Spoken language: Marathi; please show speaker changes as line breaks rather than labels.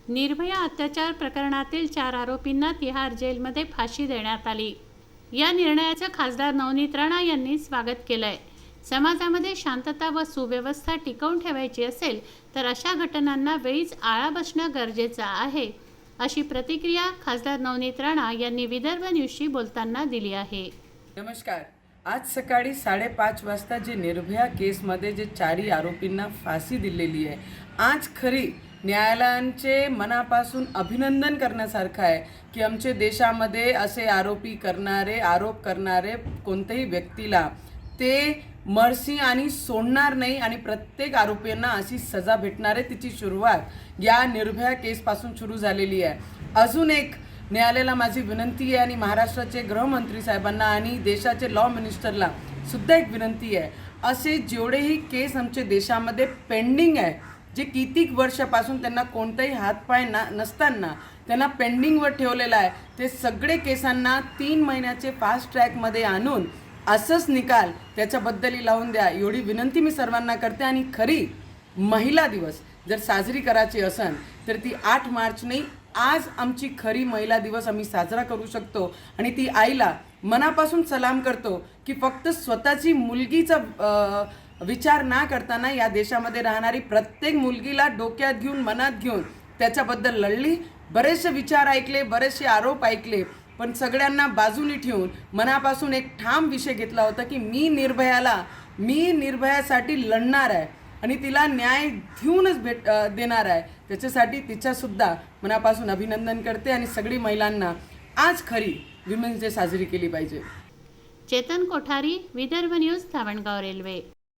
निर्भया अत्याचार प्रकरणातील 4 आरोपींना तिहार जेलमध्ये फाशी देण्यात आली। या निर्णयाचं खासदार नवनीत राणा यांनी स्वागत केलंय। समाजामध्ये शांतता व सुव्यवस्था टिकवून ठेवायची असेल तर अशा घटनांना वेळीच आळा बसणं गरजेचं आहे, अशी प्रतिक्रिया खासदार नवनीत राणा यांनी विदर्भ न्यूजशी बोलताना दिली आहे।
नमस्कार। आज सकाळी 5:30 वाजता जे निर्भया केसमध्ये जे 4 आरोपींना फाशी दिलेली आहे, आज खरी न्यायालयांचे मनापासून अभिनंदन करण्यासारखं आहे की आमच्या देशामध्ये असे आरोप करणारे कोणत्याही व्यक्तीला ते मर्सी आणि सोडणार नाही आणि प्रत्येक आरोपींना अशी सजा भेटणार आहे। तिची सुरुवात या निर्भया केसपासून सुरू झालेली आहे। अजून एक न्यायालयाला माझी विनंती आहे आणि महाराष्ट्राचे गृहमंत्री साहेबांना आणि देशाचे लॉ मिनिस्टरला सुद्धा एक विनंती आहे, असे जेवढेही केस आमच्या देशामध्ये पेंडिंग आहे, जे कितीक वर्षापासून त्यांना कोणताही हातपाय नसताना त्यांना पेंडिंगवर ठेवलेलं आहे, ते सगळे केसांना 3 महिन्याचे फास्ट ट्रॅकमध्ये आणून असंच निकाल त्याच्याबद्दलही लावून द्या, एवढी विनंती मी सर्वांना करते। आणि खरी महिला दिवस जर साजरी करायची असेल तर ती 8 मार्च नाही, आज आमची खरी महिला दिवस आम्ही साजरा करू शकतो। आणि ती आईला मनापासून सलाम करतो की फक्त स्वतःची मुलगीचा विचार ना करताना या देशामध्ये राहणारी प्रत्येक मुलगीला डोक्यात घेऊन मनात घेऊन त्याच्याबद्दल लढली। बरेचसे विचार ऐकले, बरेचसे आरोप ऐकले, पण सगळ्यांना बाजूनी ठेवून मनापासून एक ठाम विषय घेतला होता की मी निर्भयासाठी लढणार आहे आणि तिला न्याय देणार आहे। त्याच्यासाठी तिच्यासुद्धा मनापासून अभिनंदन करते आणि सगळी महिलांना आज खरी विमेन्स डे साजरी केली पाहिजे।
Chetan Kothari, Vidarbha news, Dhamangaon railway.